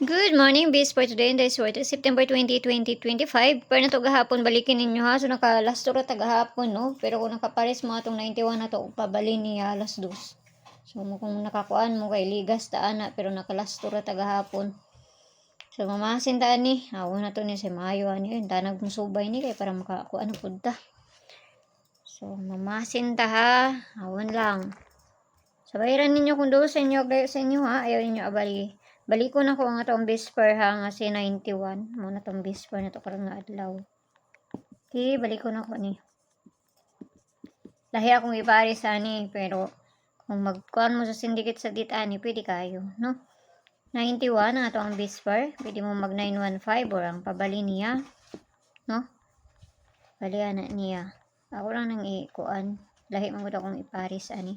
Good morning, bis for today, and this is September 20, 2025. Pero na to gahapon, balikin ninyo ha. So, naka-last to ta gahapon, no? Pero kung nakapares mo atong 91 na to, pabali niya alas 2. So, kung nakakuan mo kay ligas ta ana, pero naka-last to ta gahapon. So, mamasin ta ni. Awa na to ni si Mayo, ani. Danag mo subay ni kay para makakuan po ta. So, mamasin ta ha. Awan lang. Sabayaran ninyo kung doon sa inyo ha. Ayaw ninyo abali. Baliko na ko ang atong bisper ha nga si 91. Muna tong bisper na to karang nga adlaw. Okay, baliko na ko ni. Lahi akong ipari sa ni pero kung magkuhan mo sa syndicate sa ditani, pwede kayo, no? 91 ang atong bisper. Pwede mo mag 915 or ang pabali niya, no? Balian na niya. Ako lang nang ikuan. Lahi man gud akong ipari sa ni.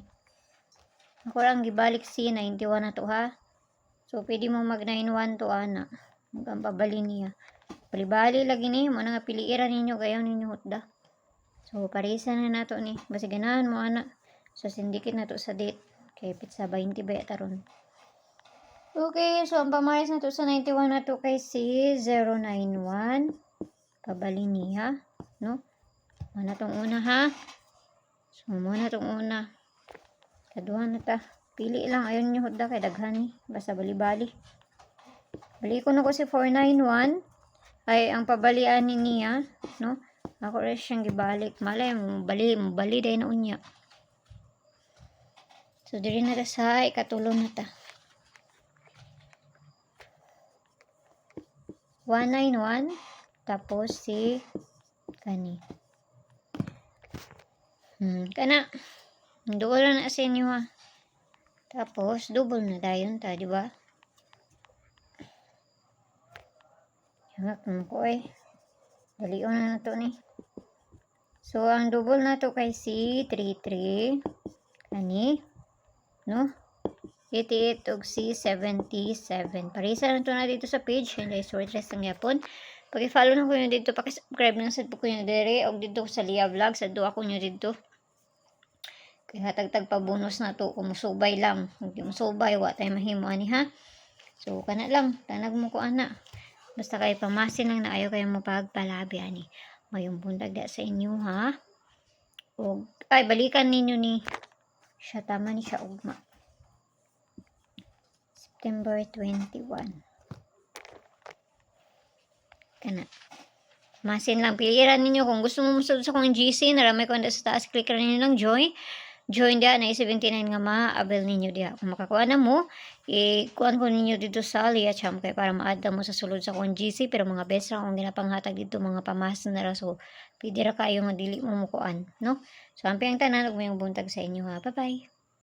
Ako lang gibalik si 91 na to ha. So, pwede mo mag-9-1 to, ana. Hanggang pabali niya. Bali-bali lagi ni. Muna nga piliiran ninyo. Gayaw ninyo hutda. So, parisa na nato ni. Basta ganahan mo, ana. So, syndicate na to sa date. Kay pizza 20 ba taron. Okay. So, ang pamaris na to sa 91 na to kay si 091. Pabali niya. No? Muna tong una, ha? So, muna tong una. Kaduhan na ta. Pili lang, ayun nyo hudda kay daghan ni. Basta bali-bali. Bali ko na ko si 491. Ay, ang pabalian ni niya. No? Ako rin siyang gibalik. Malay mo, bali dahil na unya. So, diri na ta sa ikatulong na ta. 191. Tapos si kani. Kana. Doon na sa inyo ha. Tapos, double na dayon ta, di ba? Hangak naman ko eh. Dalion na to ni. So, ang double na to kay si 33. Kani. No? 88 og si 77. Parisa na to na dito sa page. Hindi, short rest ang yapon. Pag-follow na ko nyo dito, pakisubscribe na sa ko nyo dire. O dito sa Lia Vlog. Sa doa ko nyo dito. Kaya tagtag pa bonus na to kung musubay lang. Kung di musubay, wa tayo mahimo ani ha. So, kana lang. Tanag mo ko ana. Basta kayo pamasin lang na ayaw kayo mapagpalabi ani. Mayong bundag da sa inyo ha. O, ay, balikan ninyo ni siya. Tama ni siya ugma. September 21. Kana. Masin lang. Piliran ninyo kung gusto mo musod sa kong GC. Naramay ko na sa taas. Click rin ninyo ng join. Join dia na 79 nga ma-abel ninyo dia. Kung makakuha na mo, kuhan ko ninyo dito sa Lia Cham kay para ma-add mo sa sulod sa kong GC. Pero mga best ra kung ginapanghatag dito mga pamasan na ra. So, pwede ra kayo nga dili mo mukuan. No? So, ang tanan, ug may buntag sa inyo ha. Bye-bye.